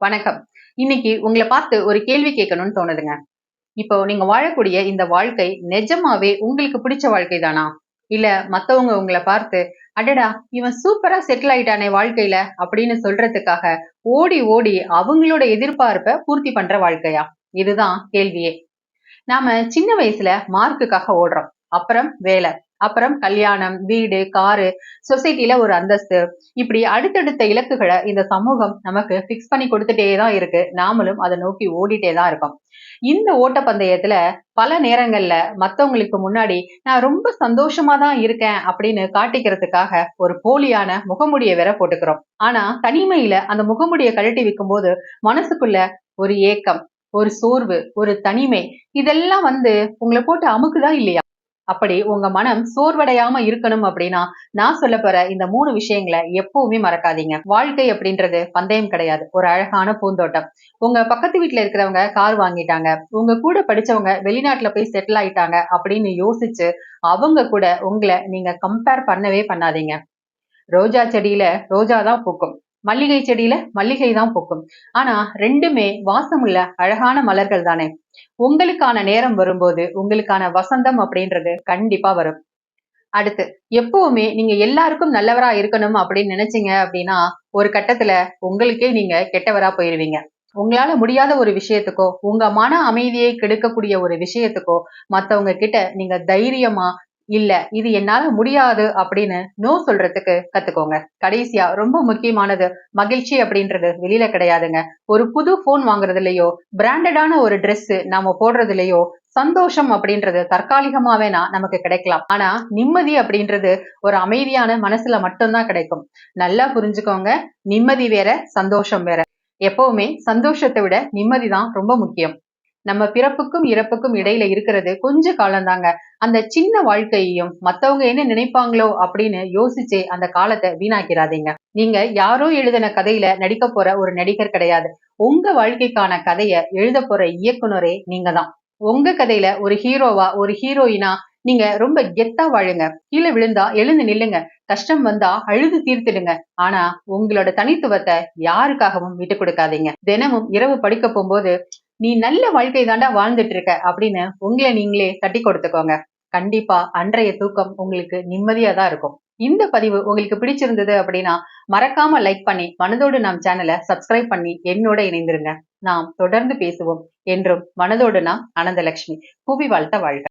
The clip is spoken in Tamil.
வணக்கம். இன்னைக்கு உங்கள பார்த்து ஒரு கேள்வி கேட்கணும்னு தோணுதுங்க. இப்போ நீங்க வாழக்கூடிய இந்த வாழ்க்கை நிஜமாவே உங்களுக்கு பிடிச்ச வாழ்க்கை தானா? இல்ல மத்தவங்க உங்கள பார்த்து, "அடடா! இவன் சூப்பரா செட்டில் ஆயிட்டானே வாழ்க்கையில" அப்படின்னு சொல்றதுக்காக ஓடி ஓடி அவங்களோட எதிர்பார்ப்ப பூர்த்தி பண்ற வாழ்க்கையா? இதுதான் கேள்வியே. நாம சின்ன வயசுல மார்க்குக்காக ஓடுறோம். அப்புறம் வேலை, அப்புறம் கல்யாணம், வீடு, காரு, சொசைட்டில ஒரு அந்தஸ்து, இப்படி அடுத்தடுத்த இலக்குகளை இந்த சமூகம் நமக்கு பிக்ஸ் பண்ணி கொடுத்துட்டே தான் இருக்கு. நாமளும் அதை நோக்கி ஓடிட்டே தான் இருக்கோம். இந்த ஓட்டப்பந்தயத்துல பல நேரங்கள்ல மத்தவங்களுக்கு முன்னாடி நான் ரொம்ப சந்தோஷமா தான் இருக்கேன் அப்படின்னு காட்டிக்கிறதுக்காக ஒரு போலியான முகமுடிய வேற போட்டுக்கிறோம். ஆனா தனிமையில அந்த முகமுடிய கழட்டி வைக்கும்போது மனசுக்குள்ள ஒரு ஏக்கம், ஒரு சோர்வு, ஒரு தனிமை, இதெல்லாம் உங்கள போட்டு அமுக்குதா இல்லையா? அப்படி உங்க மனம் சோர்வடையாம இருக்கணும் அப்படின்னா, நான் சொல்லப்போற இந்த 3 விஷயங்கள எப்பவுமே மறக்காதீங்க. வாழ்க்கை அப்படின்றது பந்தயம் கிடையாது. ஒரு அழகான பூந்தோட்டம். உங்க பக்கத்து வீட்ல இருக்கிறவங்க கார் வாங்கிட்டாங்க. உங்க கூட படிச்சவங்க வெளிநாட்டுல போய் செட்டில் ஆயிட்டாங்க அப்படின்னு யோசிச்சு, அவங்க கூட உங்கள நீங்க கம்பேர் பண்ணவே பண்ணாதீங்க. ரோஜா செடியில ரோஜா தான் பூக்கும். மல்லிகை செடியில மல்லிகை தான் பூக்கும். ஆனா 2மே வாசமுள்ள அழகான மலர்கள் தானே. உங்களுக்கான நேரம் வரும்போது உங்களுக்கான வசந்தம் அப்படின்றது கண்டிப்பா வரும். அடுத்து, எப்பவுமே நீங்க எல்லாருக்கும் நல்லவரா இருக்கணும் அப்படின்னு நினைச்சீங்க அப்படின்னா, ஒரு கட்டத்துல உங்களுக்கே நீங்க கெட்டவரா போயிருவீங்க. உங்களால முடியாத ஒரு விஷயத்துக்கோ, உங்க மன அமைதியை கெடுக்கக்கூடிய ஒரு விஷயத்துக்கோ, மத்தவங்க கிட்ட நீங்க தைரியமா, இல்ல இது என்னால முடியாது அப்படின்னு நோ சொல்றதுக்கு கத்துக்கோங்க. கடைசியா ரொம்ப முக்கியமானது, மகிழ்ச்சி அப்படின்றது வெளியில கிடையாதுங்க. ஒரு புது போன் வாங்குறதுலயோ, பிராண்டடான ஒரு Dress நாம போடுறதுலயோ, சந்தோஷம் அப்படின்றது தற்காலிகமா வேணா நமக்கு கிடைக்கலாம். ஆனா நிம்மதி அப்படின்றது ஒரு அமைதியான மனசுல மட்டும்தான் கிடைக்கும். நல்லா புரிஞ்சுக்கோங்க. நிம்மதி வேற, சந்தோஷம் வேற. எப்பவுமே சந்தோஷத்தை விட நிம்மதி தான் ரொம்ப முக்கியம். நம்ம பிறப்புக்கும் இறப்புக்கும் இடையில இருக்கிறது கொஞ்ச காலம்தாங்க. அந்த சின்ன வாழ்க்கையையும் மத்தவங்க என்ன நினைப்பாங்களோ அப்படின்னு யோசிச்சே அந்த காலத்தை வீணாக்கிறாதீங்க. நீங்க யாரோ எழுதின கதையில நடிக்க போற ஒரு நடிகர் கிடையாது. உங்க வாழ்க்கைக்கான கதைய எழுத போற இயக்குனரே நீங்க தான். உங்க கதையில ஒரு ஹீரோவா, ஒரு ஹீரோயினா நீங்க ரொம்ப கெத்தா வாழுங்க. கீழ விழுந்தா எழுந்து நில்லுங்க. கஷ்டம் வந்தா அழுது தீர்த்துடுங்க. ஆனா உங்களோட தனித்துவத்தை யாருக்காகவும் விட்டுக் கொடுக்காதீங்க. தினமும் இரவு படுக்க போகும்போது நீ நல்ல வாழ்க்கை தாண்டா வாழ்ந்துட்டு இருக்க அப்படின்னு உங்களை நீங்களே தட்டி கொடுத்துக்கோங்க. கண்டிப்பா அன்றைய தூக்கம் உங்களுக்கு நிம்மதியா தான் இருக்கும். இந்த பதிவு உங்களுக்கு பிடிச்சிருந்தது அப்படின்னா மறக்காம லைக் பண்ணி மனதோடு நாம் சேனலை சப்ஸ்கிரைப் பண்ணி என்னோட இணைந்திருங்க. நாம் தொடர்ந்து பேசுவோம். என்றும் மனதோடு நாம் ஆனந்தலட்சுமி. புவி வாழ்த்த வாழ்க.